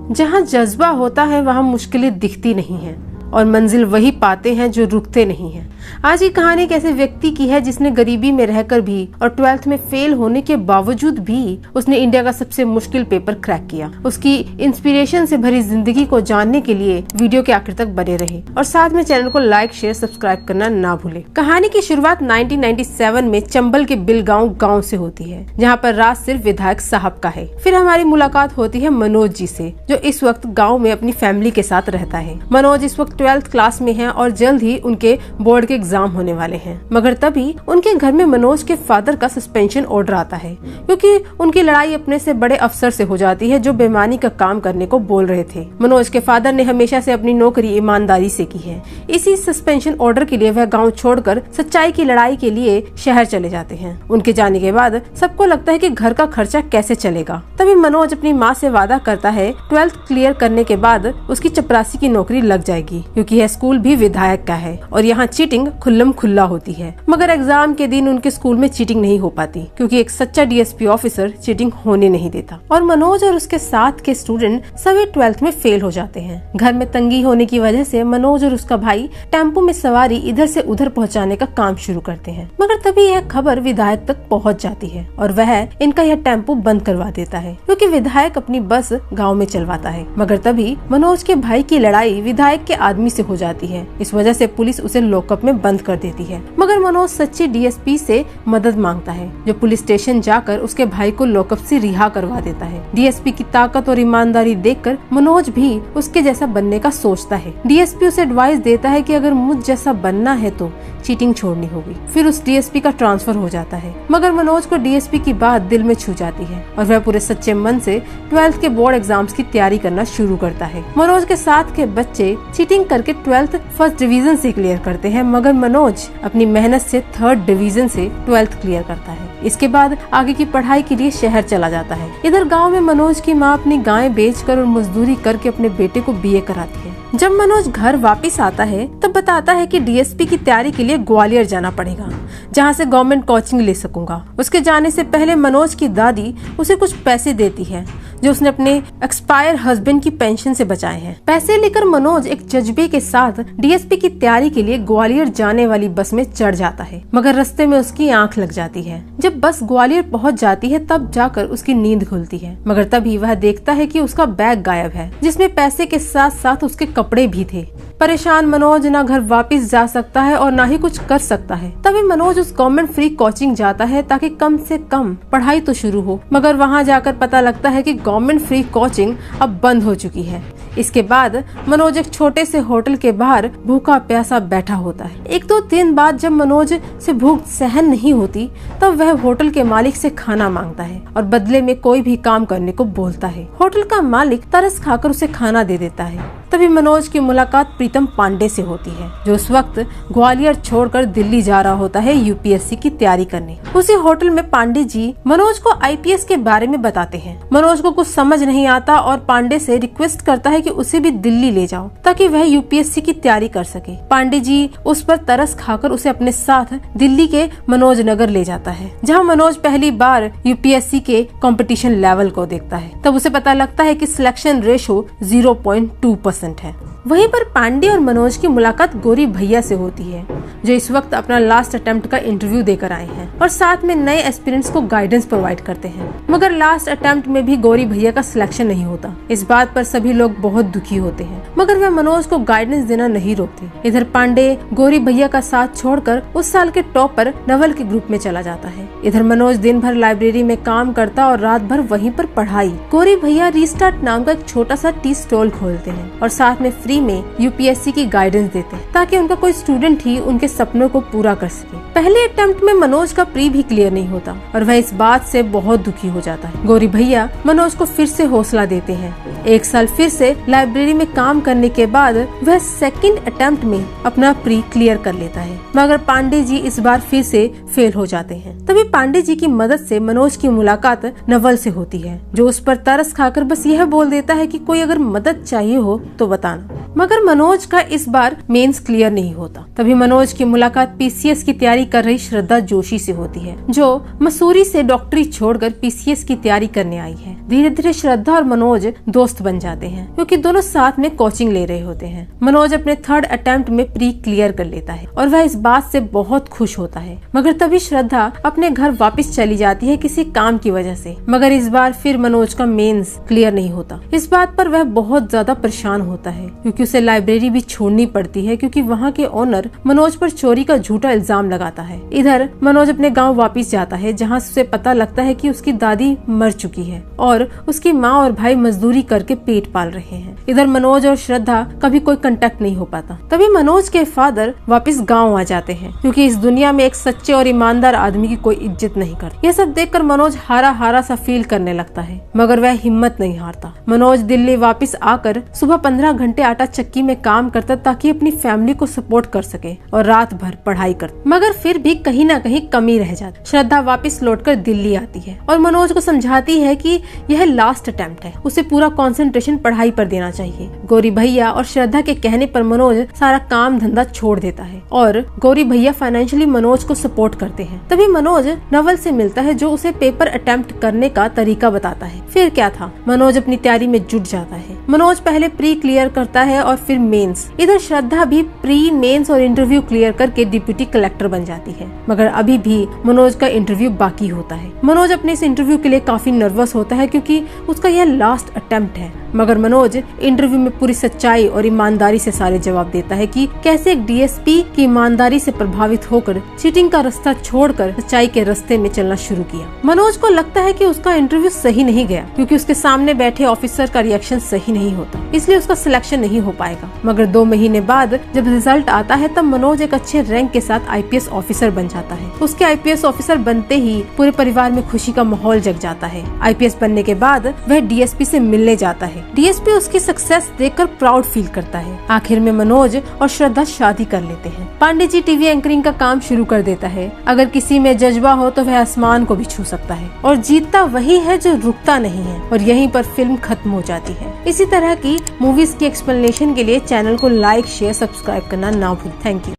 जहाँ जज्बा होता है वहाँ मुश्किलें दिखती नहीं हैं और मंजिल वही पाते हैं जो रुकते नहीं हैं। आज की कहानी एक ऐसे व्यक्ति की है जिसने गरीबी में रहकर भी और 12th में फेल होने के बावजूद भी उसने इंडिया का सबसे मुश्किल पेपर क्रैक किया। उसकी इंस्पिरेशन से भरी जिंदगी को जानने के लिए वीडियो के आखिर तक बने रहे और साथ में चैनल को लाइक शेयर सब्सक्राइब करना ना भूले। कहानी की शुरुआत 1997 में चंबल के बिलगांव गाँव से होती है, जहाँ पर राज सिर्फ विधायक साहब का है। फिर हमारी मुलाकात होती है मनोज जी से, जो इस वक्त गाँव में अपनी फैमिली के साथ रहता है। मनोज इस वक्त 12th क्लास में है और जल्द ही उनके बोर्ड के एग्जाम होने वाले हैं। मगर तभी उनके घर में मनोज के फादर का सस्पेंशन ऑर्डर आता है, क्योंकि उनकी लड़ाई अपने से बड़े अफसर से हो जाती है जो बेईमानी का काम करने को बोल रहे थे। मनोज के फादर ने हमेशा से अपनी नौकरी ईमानदारी से की है। इसी सस्पेंशन ऑर्डर के लिए वह गाँव छोड़कर सच्चाई की लड़ाई के लिए शहर चले जाते हैं। उनके जाने के बाद सबको लगता है कि घर का खर्चा कैसे चलेगा। तभी मनोज अपनी माँ से वादा करता है 12th क्लियर करने के बाद उसकी चपरासी की नौकरी लग जाएगी, क्योंकि यह स्कूल भी विधायक का है और यहाँ चीटिंग खुल्ला होती है। मगर एग्जाम के दिन उनके स्कूल में चीटिंग नहीं हो पाती, क्योंकि एक सच्चा डीएसपी ऑफिसर चीटिंग होने नहीं देता और मनोज और उसके साथ के स्टूडेंट सभी 12th में फेल हो जाते हैं। घर में तंगी होने की वजह से मनोज और उसका भाई टेम्पो में सवारी इधर से उधर पहुंचाने का काम शुरू करते हैं। मगर तभी यह खबर विधायक तक पहुंच जाती है और वह इनका यह टेम्पो बंद करवा देता है, क्योंकि विधायक अपनी बस गाँव में चलवाता है। मगर तभी मनोज के भाई की लड़ाई विधायक के आदमी से हो जाती है। इस वजह से पुलिस उसे लॉकअप में बंद कर देती है। मगर मनोज सच्ची डीएसपी से मदद मांगता है, जो पुलिस स्टेशन जाकर उसके भाई को लॉकअप से रिहा करवा देता है। डीएसपी की ताकत और ईमानदारी देखकर मनोज भी उसके जैसा बनने का सोचता है। डीएसपी उसे एडवाइस देता है कि अगर मुझ जैसा बनना है तो चीटिंग छोड़नी होगी। फिर उस डीएसपी का ट्रांसफर हो जाता है। मगर मनोज को डीएसपी की बात दिल में छू जाती है और वह पूरे सच्चे मन से 12th के बोर्ड एग्जाम्स की तैयारी करना शुरू करता है। मनोज के साथ के बच्चे चीटिंग करके 12th फर्स्ट डिवीजन से क्लियर करते हैं, मगर मनोज अपनी मेहनत से 3rd डिवीजन से 12th क्लियर करता है। इसके बाद आगे की पढ़ाई के लिए शहर चला जाता है। इधर गांव में मनोज की मां अपनी गायें बेचकर और मजदूरी करके अपने बेटे को बीए कराती है। जब मनोज घर वापस आता है तब बताता है कि डीएसपी की तैयारी के लिए ग्वालियर जाना पड़ेगा, जहां से गवर्नमेंट कोचिंग ले सकूंगा। उसके जाने से पहले मनोज की दादी उसे कुछ पैसे देती है, जो उसने अपने एक्सपायर हस्बैंड की पेंशन से बचाए हैं। पैसे लेकर मनोज एक जज्बे के साथ डीएसपी की तैयारी के लिए ग्वालियर जाने वाली बस में चढ़ जाता है। मगर रास्ते में उसकी आंख लग जाती है। जब बस ग्वालियर पहुंच जाती है तब जाकर उसकी नींद खुलती है। मगर तभी वह देखता है कि उसका बैग गायब है, जिसमें पैसे के साथ साथ उसके कपड़े भी थे। परेशान मनोज ना घर वापस जा सकता है और ना ही कुछ कर सकता है। तभी मनोज उस गवर्नमेंट फ्री कोचिंग जाता है ताकि कम से कम पढ़ाई तो शुरू हो। मगर वहां जाकर पता लगता है कि गवर्नमेंट फ्री कोचिंग अब बंद हो चुकी है। इसके बाद मनोज एक छोटे से होटल के बाहर भूखा प्यासा बैठा होता है। 1-2 दिन बाद जब मनोज से भूख सहन नहीं होती तब वह होटल के मालिक से खाना मांगता है और बदले में कोई भी काम करने को बोलता है। होटल का मालिक तरस खाकर उसे खाना दे देता है। तभी मनोज की मुलाकात प्रीतम पांडे से होती है, जो उस वक्त ग्वालियर छोड़कर दिल्ली जा रहा होता है यूपीएससी की तैयारी करने। उसी होटल में पांडे जी मनोज को आईपीएस के बारे में बताते हैं। मनोज को कुछ समझ नहीं आता और पांडे से रिक्वेस्ट करता है कि उसे भी दिल्ली ले जाओ ताकि वह यूपीएससी की तैयारी कर सके। पांडे जी उस पर तरस खाकर उसे अपने साथ दिल्ली के मनोज नगर ले जाता है, जहाँ मनोज पहली बार यूपीएससी के कंपटीशन लेवल को देखता है। तब उसे पता लगता है कि सिलेक्शन रेशो 0.2% है। वहीं पर पांडे और मनोज की मुलाकात गौरी भैया से होती है, जो इस वक्त अपना लास्ट अटेम्प्ट का इंटरव्यू देकर आए हैं और साथ में नए एस्पिरेंट्स को गाइडेंस प्रोवाइड करते हैं। मगर लास्ट अटेम्प्ट में भी गौरी भैया का सिलेक्शन नहीं होता। इस बात पर सभी लोग बहुत दुखी होते हैं, मगर वे मनोज को गाइडेंस देना नहीं रोकते। इधर पांडे गौरी भैया का साथ छोड़कर उस साल के टॉपर नवल के ग्रुप में चला जाता है। इधर मनोज दिन भर लाइब्रेरी में काम करता और रात भर वहीं पर पढ़ाई। गौरी भैया रीस्टार्ट नाम का एक छोटा सा टी स्टॉल खोलते हैं और साथ में फ्री में यूपीएससी की गाइडेंस देते हैं, ताकि उनका कोई स्टूडेंट ही उनके सपनों को पूरा कर सके। पहले अटेम्प्ट में मनोज का प्री भी क्लियर नहीं होता और वह इस बात से बहुत दुखी हो जाता है। गौरी भैया मनोज को फिर से हौसला देते हैं। 1 साल फिर से लाइब्रेरी में काम करने के बाद वह 2nd अटेम्प्ट में अपना प्री क्लियर कर लेता है, मगर पांडे जी इस बार फिर से फेल हो जाते हैं। तभी पांडे जी की मदद से मनोज की मुलाकात नवल से होती है, जो उस पर तरस खाकर बस यह बोल देता है कि कोई अगर मदद चाहिए हो तो बताना। मगर मनोज का इस बार मेंस क्लियर नहीं होता। तभी मनोज की मुलाकात पीसीएस की तैयारी कर रही श्रद्धा जोशी से होती है, जो मसूरी से डॉक्टरी छोड़कर पीसीएस की तैयारी करने आई है। धीरे धीरे श्रद्धा और मनोज दोस्त बन जाते हैं, क्योंकि दोनों साथ में कोचिंग ले रहे होते हैं। मनोज अपने 3rd अटेम्प्ट में प्री क्लियर कर लेता है और वह इस बात से बहुत खुश होता है। मगर तभी श्रद्धा अपने घर वापस चली जाती है किसी काम की वजह से। मगर इस बार फिर मनोज का मेंस क्लियर नहीं होता। इस बात पर वह बहुत ज्यादा परेशान होता है, क्योंकि उसे लाइब्रेरी भी छोड़नी पड़ती है, क्योंकि वहाँ के ओनर मनोज पर चोरी का झूठा इल्जाम लगाता है। इधर मनोज अपने गाँव वापिस जाता है, जहाँ उसे पता लगता है कि उसकी दादी मर चुकी है और उसकी माँ और भाई मजदूरी करके पेट पाल रहे हैं। इधर मनोज और श्रद्धा कभी कोई कांटेक्ट नहीं हो पाता। तभी मनोज के फादर वापस गाँव आ जाते हैं, क्योंकि इस दुनिया में एक सच्चे और ईमानदार आदमी की कोई इज्जत नहीं करती। यह सब देखकर मनोज हारा हारा सा फील करने लगता है, मगर वह हिम्मत नहीं हारता। मनोज दिल्ली वापस आकर सुबह 15 घंटे आटा चक्की में काम करता, ताकि अपनी फैमिली को सपोर्ट कर सके और रात भर पढ़ाई करता। मगर फिर भी कहीं ना कहीं कमी रह जाती। श्रद्धा वापस लौटकर दिल्ली आती है और मनोज को समझाती है कि यह लास्ट अटेम्प्ट है, उसे पूरा कंसंट्रेशन पढ़ाई पर देना चाहिए। गौरी भैया और श्रद्धा के कहने पर मनोज सारा काम धंधा छोड़ देता है और गौरी भैया फाइनेंशियली मनोज को सपोर्ट करते हैं। तभी मनोज नवल से मिलता है, जो उसे पेपर अटेम्प्ट करने का तरीका बताता है। फिर क्या था, मनोज अपनी तैयारी में जुट जाता है। मनोज पहले प्री क्लियर करता है और फिर मेंस। इधर श्रद्धा भी प्री, मेंस और इंटरव्यू क्लियर करके डिप्यूटी कलेक्टर बन जाती है। मगर अभी भी मनोज का इंटरव्यू बाकी होता है। मनोज अपने इस इंटरव्यू के लिए काफी नर्वस होता है, क्योंकि उसका यह लास्ट अटेम्प्ट है। मगर मनोज इंटरव्यू में पूरी सच्चाई और ईमानदारी से सारे जवाब देता है कि कैसे एक डीएसपी की ईमानदारी से प्रभावित होकर चीटिंग का रास्ता छोड़कर सच्चाई के रास्ते में चलना शुरू किया। मनोज को लगता है कि उसका इंटरव्यू सही नहीं गया, क्योंकि उसके सामने बैठे ऑफिसर का रिएक्शन सही नहीं होता, इसलिए उसका सिलेक्शन नहीं हो पाएगा। मगर 2 महीने बाद जब रिजल्ट आता है, तब मनोज एक अच्छे रैंक के साथ आईपीएस ऑफिसर बन जाता है। उसके आईपीएस ऑफिसर बनते ही पूरे परिवार में खुशी का माहौल जग जाता है। आईपीएस बनने के बाद वह डीएसपी से मिलने जाता है। डीएसपी उसकी सक्सेस देखकर प्राउड फील करता है। आखिर में मनोज और श्रद्धा शादी कर लेते हैं। पांडे जी टीवी एंकरिंग का काम शुरू कर देता है। अगर किसी में जज्बा हो तो वह आसमान को भी छू सकता है, और जीतता वही है जो रुकता नहीं है। और यहीं पर फिल्म खत्म हो जाती है। इसी तरह की मूवीज की एक्सप्लेनेशन के लिए चैनल को लाइक, शेयर, सब्सक्राइब करना ना भूलें। Thank you.